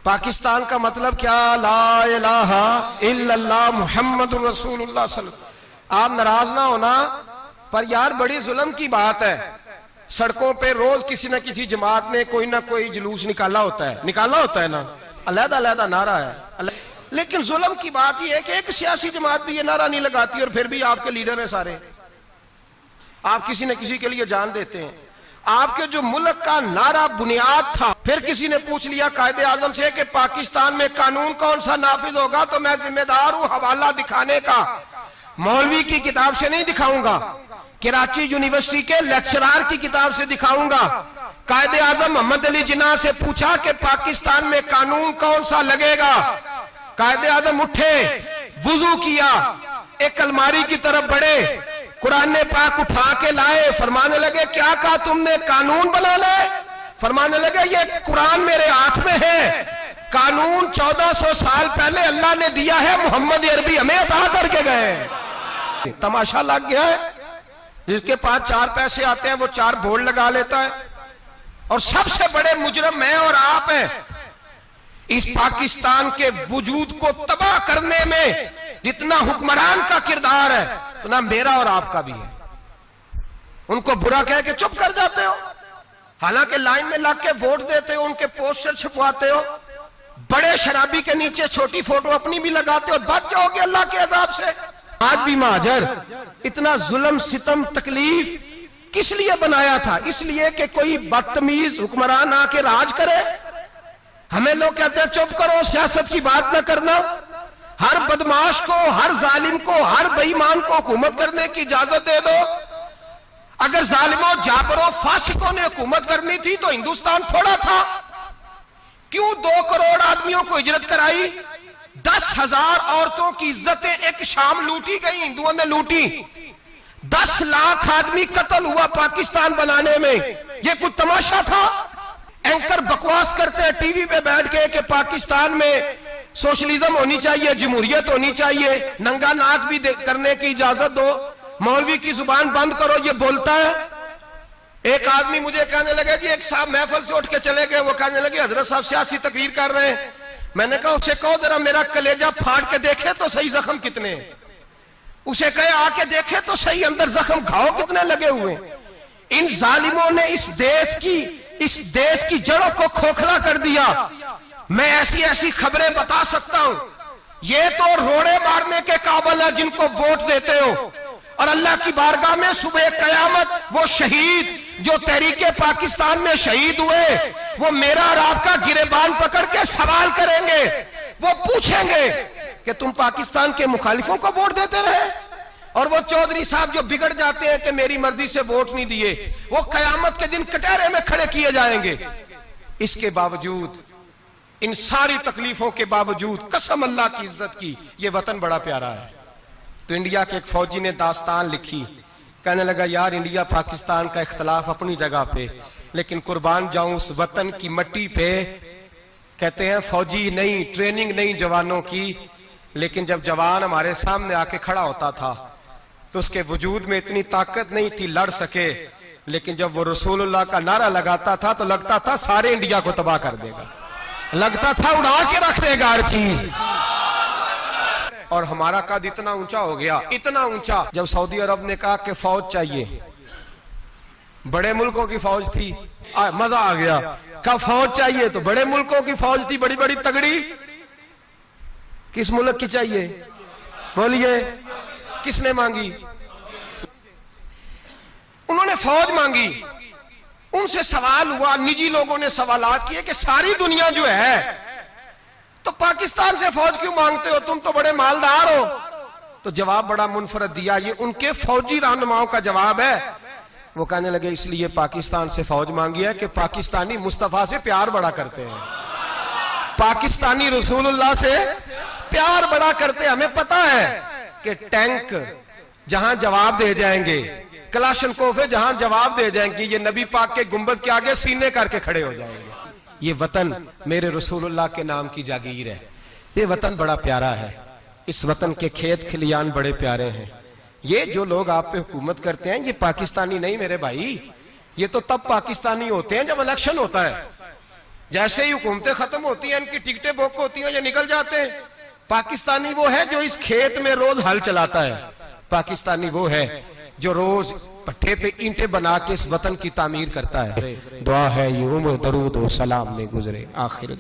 पाकिस्तान का मतलब क्या? ला इलाहा इल्लल्लाह मुहम्मदुर रसूलुल्लाह सल्लल्लाहु। आप नाराज ना होना, पर यार बड़ी जुल्म की बात है। सड़कों पे रोज किसी न किसी जमात ने कोई ना कोई जुलूस निकाला होता है ना, अलग-अलग नारा है। लेकिन जुल्म की बात यह है कि एक सियासी जमात भी ये नारा नहीं लगाती और फिर भी आपके लीडर है सारे, आप किसी न किसी के लिए जान देते हैं। आपके जो मुल्क का नारा बुनियाद था, फिर किसी ने पूछ लिया कायदे आजम से कि पाकिस्तान में कानून कौन सा नाफिज होगा, तो मैं जिम्मेदार हूं हवाला दिखाने का। मौलवी की किताब से नहीं दिखाऊंगा, कराची यूनिवर्सिटी के लेक्चरार की किताब से दिखाऊंगा। कायदे आजम मोहम्मद अली जिन्ना से पूछा कि पाकिस्तान में कानून कौन सा लगेगा। कायदे आजम उठे, वुजू किया, एक अलमारी की तरफ बढ़े, कुरान पाक उठा के लाए, फरमाने लगे क्या कहा तुमने, कानून बनाना है? फरमाने लगे ये कुरान मेरे हाथ में है, कानून 1400 साल पहले अल्लाह ने दिया है, मोहम्मद अरबी हमें अता करके गए। तमाशा लग गया है, जिसके पास 4 पैसे आते हैं वो 4 बोर्ड लगा लेता है, और सबसे बड़े मुजरम मैं और आप हैं। इस पाकिस्तान के वजूद को तबाह करने में जितना हुक्मरान का किरदार है, तो ना मेरा और आपका भी है। उनको बुरा कह के चुप कर जाते हो, हालांकि लाइन में लग के वोट देते हो, उनके पोस्टर छपवाते हो, बड़े शराबी के नीचे छोटी फोटो अपनी भी लगाते हो, बच जाओगे अल्लाह के अजाब से। आज भी महाजर इतना जुल्म सितम तकलीफ किस लिए बनाया था? इसलिए कि कोई बदतमीज हुक्मरान आके राज करे। हमें लोग कहते हैं चुप करो, सियासत की बात ना करना। हर बदमाश को, हर जालिम को, हर बेईमान को हुकूमत करने की इजाजत दे दो। अगर जालिमों, जाबरों, फासिकों ने हुकूमत करनी थी तो हिंदुस्तान थोड़ा था। क्यों 2 करोड़ आदमियों को हिजरत कराई? 10,000 औरतों की इज्जतें एक शाम लूटी गई, हिंदुओं ने लूटी। 10 लाख आदमी कत्ल हुआ पाकिस्तान बनाने में। यह कुछ तमाशा था? एंकर बकवास करते हैं टीवी पे बैठ के कि पाकिस्तान में सोशलिज्म होनी चाहिए, जमहूरियत होनी चाहिए, नंगा नाच भी करने की इजाजत दो, मौलवी की जुबान बंद करो। ये बोलता है। एक आदमी मुझे कहने लगे जी, एक साहब महफिल से उठ के चले गए, वो कहने लगे हजरत साहब सियासी तकरीर कर रहे हैं। मैंने कहा उसे कहो जरा मेरा कलेजा फाड़ के देखे तो सही जख्म कितने हैं। उसे कहे आके देखे तो सही अंदर जख्म घाव कितने लगे हुए। इन जालिमों ने इस देश की जड़ों को खोखला कर दिया। मैं ऐसी ऐसी खबरें बता सकता हूं। ये तो रोड़े मारने के काबिल है जिनको वोट देते हो, और अल्लाह की बारगाह में सुबह कयामत वो शहीद जो तहरीके पाकिस्तान में शहीद हुए, वो मेरा और आपका गिरेबान पकड़ के सवाल करेंगे। वो पूछेंगे कि तुम पाकिस्तान के मुखालिफों को वोट देते रहे, और वो चौधरी साहब जो बिगड़ जाते हैं कि मेरी मर्जी से वोट नहीं दिए, वो कयामत के दिन कटहरे में खड़े किए जाएंगे। इसके बावजूद, इन सारी तकलीफों के बावजूद, कसम अल्लाह की इज्जत की, ये वतन बड़ा प्यारा है। तो इंडिया के एक फौजी ने दास्तान लिखी, कहने लगा यार इंडिया पाकिस्तान का इख्तलाफ अपनी जगह पे, लेकिन कुर्बान जाऊं उस वतन की मट्टी पे। कहते हैं फौजी नहीं, ट्रेनिंग नहीं जवानों की, लेकिन जब जवान हमारे सामने आके खड़ा होता था तो उसके वजूद में इतनी ताकत नहीं थी लड़ सके, लेकिन जब वो रसूलुल्लाह का नारा लगाता था तो लगता था सारे इंडिया को तबाह कर देगा, लगता था उड़ा के रख देगा हर चीज। और हमारा कद इतना ऊंचा हो गया, इतना ऊंचा, जब सऊदी अरब ने कहा कि फौज चाहिए, बड़े मुल्कों की फौज थी, मजा आ गया। कहा फौज चाहिए तो बड़े मुल्कों की फौज थी, बड़ी बड़ी तगड़ी। किस मुल्क की चाहिए बोलिए? किसने मांगी? उन्होंने फौज मांगी। उनसे सवाल हुआ, निजी लोगों ने सवालात किए कि सारी दुनिया जो है, तो पाकिस्तान से फौज क्यों मांगते हो, तुम तो बड़े मालदार हो। तो जवाब बड़ा मुनफरद दिया, ये उनके फौजी रहनुमाओं का जवाब है। वो कहने लगे इसलिए पाकिस्तान से फौज मांगी है कि पाकिस्तानी मुस्तफा से प्यार बड़ा करते हैं, पाकिस्तानी रसूलुल्लाह से प्यार बड़ा करते हैं। हमें पता है कि टैंक जहां जवाब दे जाएंगे, कलाशनकोफ जहां जवाब दे जाएंगे, ये नबी पाक के गुंबद के आगे सीने करके खड़े हो जाएंगे। ये वतन मेरे रसूलुल्लाह के नाम की जागीर है। ये वतन बड़ा प्यारा है। इस वतन के खेत खलियान बड़े प्यारे हैं। ये जो लोग आप पे हुकूमत करते हैं, ये पाकिस्तानी नहीं मेरे भाई, ये तो तब पाकिस्तानी होते हैं जब इलेक्शन होता है। जैसे ही हुकूमतें खत्म होती हैं, इनकी टिकटें बुक होती हैं, ये निकल जाते हैं। पाकिस्तानी वो है जो इस खेत में रोज हल चलाता है। पाकिस्तानी वो है जो रोज पट्टे पे ईंटें बना के इस वतन की तामीर करता है। दुआ है ये उम्र दरूद और सलाम में गुजरे। आखिर